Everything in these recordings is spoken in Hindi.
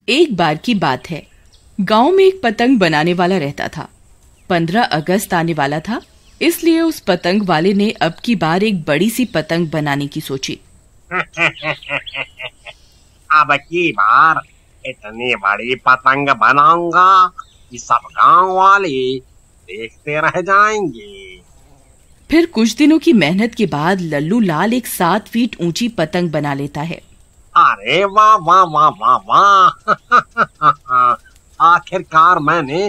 एक बार की बात है, गांव में एक पतंग बनाने वाला रहता था। 15 अगस्त आने वाला था, इसलिए उस पतंग वाले ने अब की बार एक बड़ी सी पतंग बनाने की सोची। अब की बार इतनी बड़ी पतंग बनाऊंगा कि सब गांव वाले देखते रह जाएंगे। फिर कुछ दिनों की मेहनत के बाद लल्लू लाल एक 7 फीट ऊंची पतंग बना लेता है। अरे वाह वाह वाह वाह वाह आखिरकार मैंने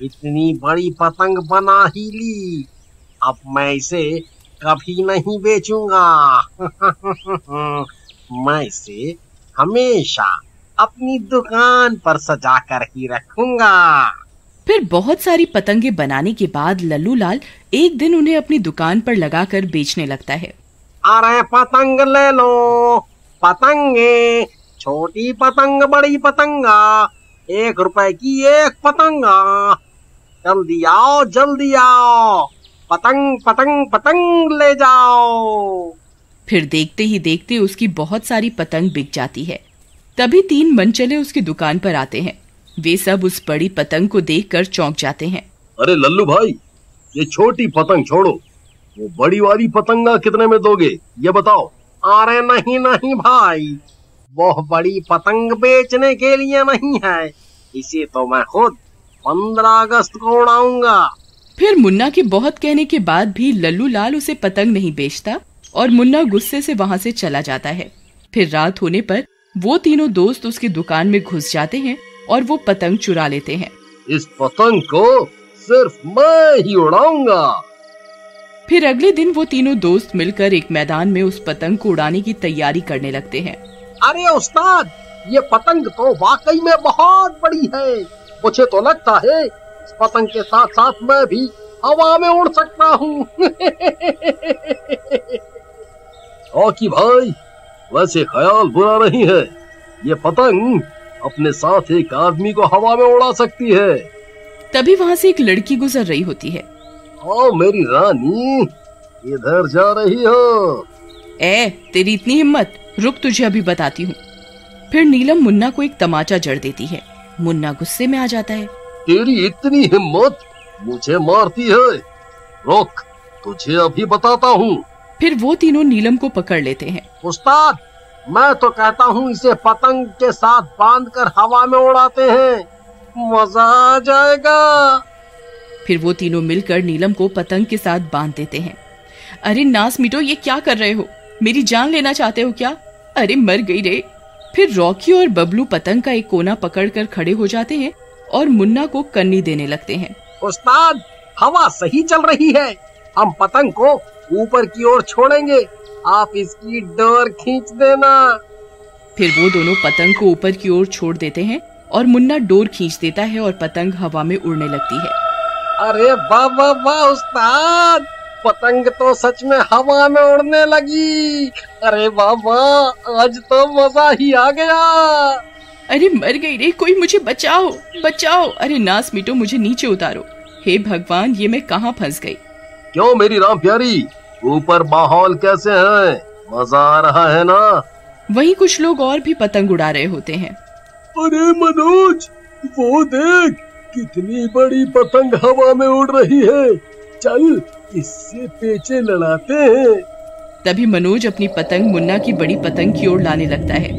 इतनी बड़ी पतंग बना ही ली। अब मैं इसे कभी नहीं बेचूंगा। मैं इसे हमेशा अपनी दुकान पर सजा कर ही रखूंगा। फिर बहुत सारी पतंगे बनाने के बाद लल्लू लाल एक दिन उन्हें अपनी दुकान पर लगाकर बेचने लगता है। अरे पतंग ले लो, पतंगे, छोटी पतंग बड़ी पतंगा, 1 रुपए की 1 पतंगा, जल्दी आओ जल्दी आओ, पतंग पतंग पतंग ले जाओ। फिर देखते ही देखते उसकी बहुत सारी पतंग बिक जाती है। तभी 3 मनचले उसकी दुकान पर आते हैं। वे सब उस बड़ी पतंग को देखकर चौंक जाते हैं। अरे लल्लू भाई, ये छोटी पतंग छोड़ो, वो बड़ी वाली पतंगा कितने में दोगे ये बताओ। अरे नहीं नहीं भाई, वो बड़ी पतंग बेचने के लिए नहीं है, इसे तो मैं खुद 15 अगस्त को उड़ाऊंगा। फिर मुन्ना के बहुत कहने के बाद भी लल्लू लाल उसे पतंग नहीं बेचता और मुन्ना गुस्से से वहाँ से चला जाता है। फिर रात होने पर वो तीनों दोस्त उसकी दुकान में घुस जाते हैं और वो पतंग चुरा लेते हैं। इस पतंग को सिर्फ मैं ही उड़ाऊंगा। फिर अगले दिन वो तीनों दोस्त मिलकर एक मैदान में उस पतंग को उड़ाने की तैयारी करने लगते हैं। अरे उस्ताद, ये पतंग तो वाकई में बहुत बड़ी है। मुझे तो लगता है इस पतंग के साथ साथ मैं भी हवा में उड़ सकता हूँ। ओकी भाई, वैसे ख्याल बुरा नहीं है। ये पतंग अपने साथ एक आदमी को हवा में उड़ा सकती है। तभी वहाँ से एक लड़की गुजर रही होती है। ओ मेरी रानी, इधर जा रही हो? तेरी इतनी हिम्मत, रुक तुझे अभी बताती हूँ। फिर नीलम मुन्ना को एक तमाचा जड़ देती है। मुन्ना गुस्से में आ जाता है। तेरी इतनी हिम्मत, मुझे मारती है? रुक, तुझे अभी बताता हूँ। फिर वो तीनों नीलम को पकड़ लेते हैं। उस्ताद, मैं तो कहता हूँ इसे पतंग के साथ बांधकर हवा में उड़ाते हैं, मजा आ जाएगा। फिर वो तीनों मिलकर नीलम को पतंग के साथ बांध देते हैं। अरे नास मिटो, ये क्या कर रहे हो? मेरी जान लेना चाहते हो क्या? अरे मर गई रे। फिर रॉकी और बबलू पतंग का एक कोना पकड़कर खड़े हो जाते हैं और मुन्ना को कन्नी देने लगते हैं। उस्ताद, हवा सही चल रही है, हम पतंग को ऊपर की ओर छोड़ेंगे, आप इसकी डोर खींच देना। फिर वो दोनों पतंग को ऊपर की ओर छोड़ देते हैं और मुन्ना डोर खींच देता है और पतंग हवा में उड़ने लगती है। अरे वाह वाह वाह उस्ताद, पतंग तो सच में हवा में उड़ने लगी। अरे वाह वाह, आज तो मजा ही आ गया। अरे मर गई रे, कोई मुझे बचाओ बचाओ। अरे नास मिटो, मुझे नीचे उतारो। हे भगवान, ये मैं कहाँ फंस गई। क्यों मेरी राम प्यारी, ऊपर माहौल कैसे है? मजा आ रहा है ना? वहीं कुछ लोग और भी पतंग उड़ा रहे होते हैं। अरे मनोज, वो देख, कितनी बड़ी पतंग हवा में उड़ रही है। चल इससे पेचे लड़ाते हैं। तभी मनोज अपनी पतंग मुन्ना की बड़ी पतंग की ओर लाने लगता है।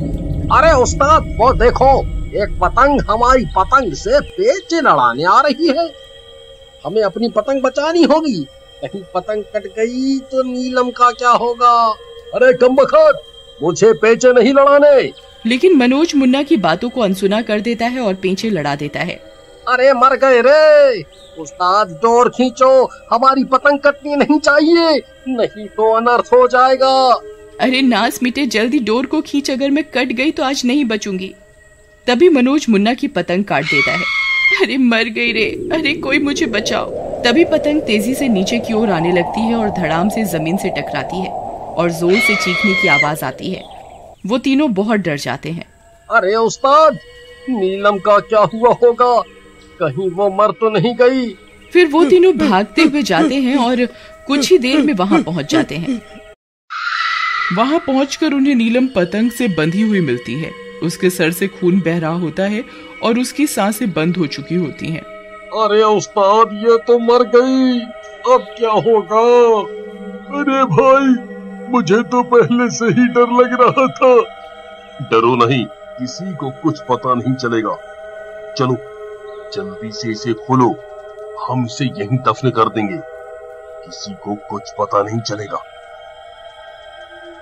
अरे उस्ताद, वो देखो, एक पतंग हमारी पतंग से पेचे लड़ाने आ रही है। हमें अपनी पतंग बचानी होगी, कहीं पतंग कट गई तो नीलम का क्या होगा? अरे कमबख्त, मुझे पेचे नहीं लड़ाने। लेकिन मनोज मुन्ना की बातों को अनसुना कर देता है और पेचे लड़ा देता है। अरे मर गए रे। उस्ताद, डोर खींचो, हमारी पतंग कटनी नहीं चाहिए, नहीं तो अनर्थ हो जाएगा। अरे नास मिटे, जल्दी डोर को खींच, अगर मैं कट गई तो आज नहीं बचूंगी। तभी मनोज मुन्ना की पतंग काट देता है। अरे मर गई रे, अरे कोई मुझे बचाओ। तभी पतंग तेजी से नीचे की ओर आने लगती है और धड़ाम से जमीन से टकराती है और जोर से चीखने की आवाज आती है। वो तीनों बहुत डर जाते हैं। अरे उस्ताद, नीलम का क्या हुआ होगा? कहीं वो मर तो नहीं गई? फिर वो तीनों भागते हुए जाते हैं और कुछ ही देर में वहाँ पहुँच जाते हैं। वहाँ पहुँचकर उन्हें नीलम पतंग से बंधी हुई मिलती है। उसके सर से खून बह रहा होता है और उसकी सांसें बंद हो चुकी होती हैं। अरे उस्ताद, ये तो मर गई, अब क्या होगा? अरे भाई, मुझे तो पहले से ही डर लग रहा था। डरो नहीं, किसी को कुछ पता नहीं चलेगा। चलो जल्दी से इसे खोलो, हम इसे यहीं दफन कर देंगे, किसी को कुछ पता नहीं चलेगा।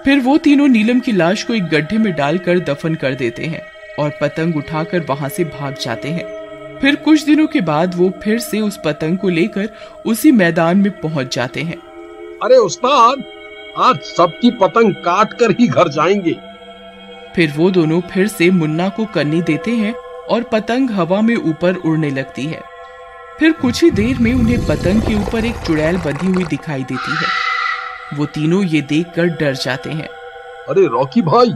फिर वो तीनों नीलम की लाश को एक गड्ढे में डालकर दफन कर देते हैं और पतंग उठाकर वहां से भाग जाते हैं। फिर कुछ दिनों के बाद वो फिर से उस पतंग को लेकर उसी मैदान में पहुंच जाते हैं। अरे उस्ताद, आज सबकी पतंग काट कर ही घर जाएंगे। फिर वो दोनों फिर से मुन्ना को करने देते हैं और पतंग हवा में ऊपर उड़ने लगती है। फिर कुछ ही देर में उन्हें पतंग के ऊपर एक चुड़ैल बंधी हुई दिखाई देती है। वो तीनों ये देखकर डर जाते हैं। अरे रॉकी भाई,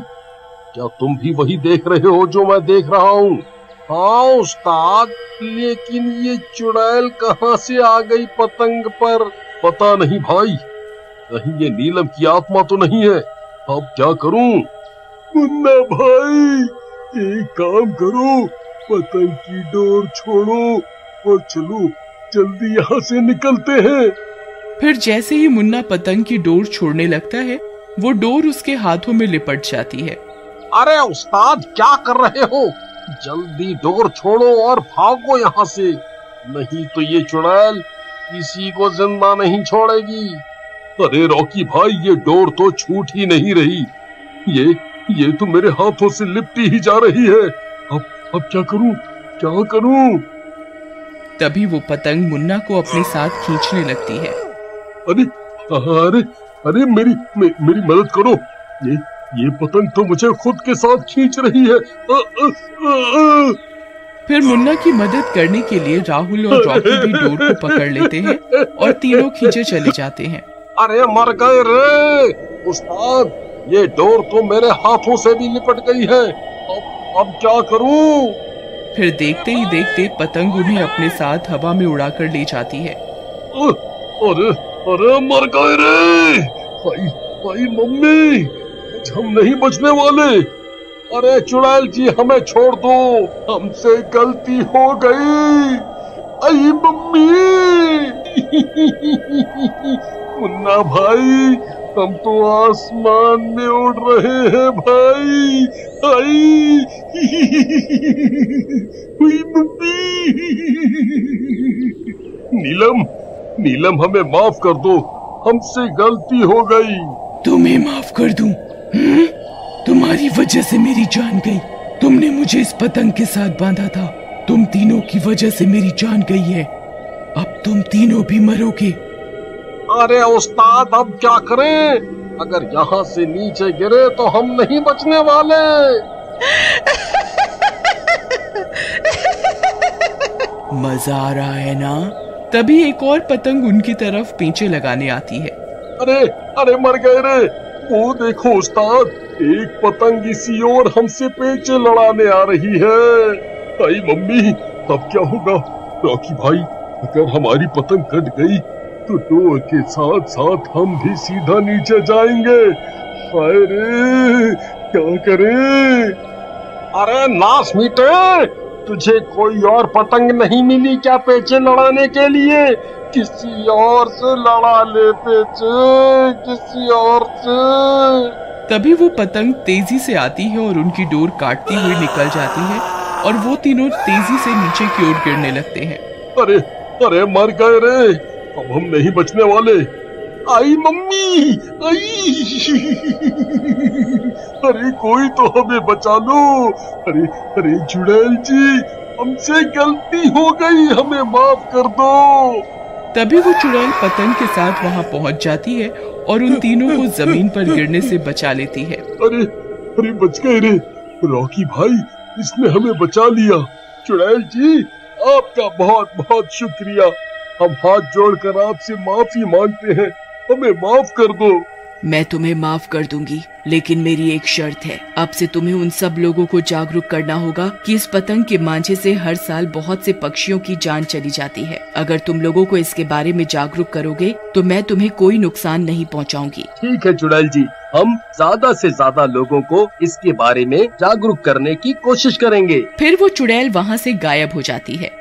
क्या तुम भी वही देख रहे हो जो मैं देख रहा हूँ? हाँ उस्ताद, लेकिन ये चुड़ैल कहाँ से आ गई पतंग पर? पता नहीं भाई, कहीं ये नीलम की आत्मा तो नहीं है। अब क्या करूं? मुन्ना भाई, एक काम करो, पतंग की डोर छोड़ो और चलो जल्दी यहाँ से निकलते हैं। फिर जैसे ही मुन्ना पतंग की डोर छोड़ने लगता है, वो डोर उसके हाथों में लिपट जाती है। अरे उस्ताद, क्या कर रहे हो? जल्दी डोर छोड़ो और भागो यहाँ से, नहीं तो ये चुड़ैल किसी को जिंदा नहीं छोड़ेगी। अरे रॉकी भाई, ये डोर तो छूट ही नहीं रही, ये तो मेरे हाथों से लिपटी ही जा रही है। अब क्या करूं, क्या करूं? तभी वो पतंग मुन्ना को अपने साथ खींचने लगती है। अरे मेरी मदद करो, ये पतंग तो मुझे खुद के साथ खींच रही है। फिर मुन्ना की मदद करने के लिए राहुल और रॉकी भी डोर को पकड़ लेते हैं और तीनों खींचे चले जाते हैं। अरे मर गए रे उस्ताद, ये डोर तो मेरे हाथों से भी लिपट गई है। अब क्या करूं? फिर देखते ही देखते पतंग उन्हें अपने साथ हवा में उड़ाकर ले जाती है। अरे मर गए रे भाई, मम्मी, हम नहीं बचने वाले। अरे चुड़ैल जी, हमें छोड़ दो, हमसे गलती हो गई। आई मम्मी। मुन्ना भाई, हम तो आसमान में उड़ रहे हैं भाई। आई मम्मी। नीलम, हमें माफ कर दो, हमसे गलती हो गई। तुम्हें माफ कर दूं? तुम्हारी वजह से मेरी जान गई। तुमने मुझे इस पतंग के साथ बांधा था। तुम तीनों की वजह से मेरी जान गई है। अब तुम तीनों भी मरोगे। अरे उस्ताद, अब क्या करें? अगर यहाँ से नीचे गिरे तो हम नहीं बचने वाले। मजा आ रहा है ना? तभी एक और पतंग उनकी तरफ पीछे लगाने आती है। अरे मर गए रे। वो देखो उस्ताद, एक पतंग इसी ओर हमसे पेचे लड़ाने आ रही है। आई मम्मी, अब क्या होगा? रॉकी भाई, अगर हमारी पतंग कट गई तो डोर के साथ साथ हम भी सीधा नीचे जाएंगे। हाय रे, क्या करें? अरे नास मीटे, तुझे कोई और पतंग नहीं मिली क्या पेचे लड़ाने के लिए? किसी और से लड़ा ले पेचे, किसी और से। तभी वो पतंग तेजी से आती है और उनकी डोर काटती हुई निकल जाती है और वो तीनों तेजी से नीचे की ओर गिरने लगते हैं। अरे मर गए रे, अब हम नहीं बचने वाले। आई मम्मी, आई। अरे कोई तो हमें बचा लो। अरे चुड़ैल जी, हमसे गलती हो गई, हमें माफ कर दो। तभी वो चुड़ैल पतंग के साथ वहाँ पहुँच जाती है और उन तीनों को जमीन पर गिरने से बचा लेती है। अरे बच गए रे। रॉकी भाई, इसने हमें बचा लिया। चुड़ैल जी, आपका बहुत बहुत शुक्रिया। हम हाथ जोड़कर आपसे माफी मांगते हैं, हमें माफ कर दो। मैं तुम्हें माफ कर दूंगी, लेकिन मेरी एक शर्त है। अब से तुम्हें उन सब लोगों को जागरूक करना होगा कि इस पतंग के मांझे से हर साल बहुत से पक्षियों की जान चली जाती है। अगर तुम लोगों को इसके बारे में जागरूक करोगे तो मैं तुम्हें कोई नुकसान नहीं पहुंचाऊंगी। ठीक है चुड़ैल जी, हम ज्यादा से ज्यादा लोगों को इसके बारे में जागरूक करने की कोशिश करेंगे। फिर वो चुड़ैल वहाँ से गायब हो जाती है।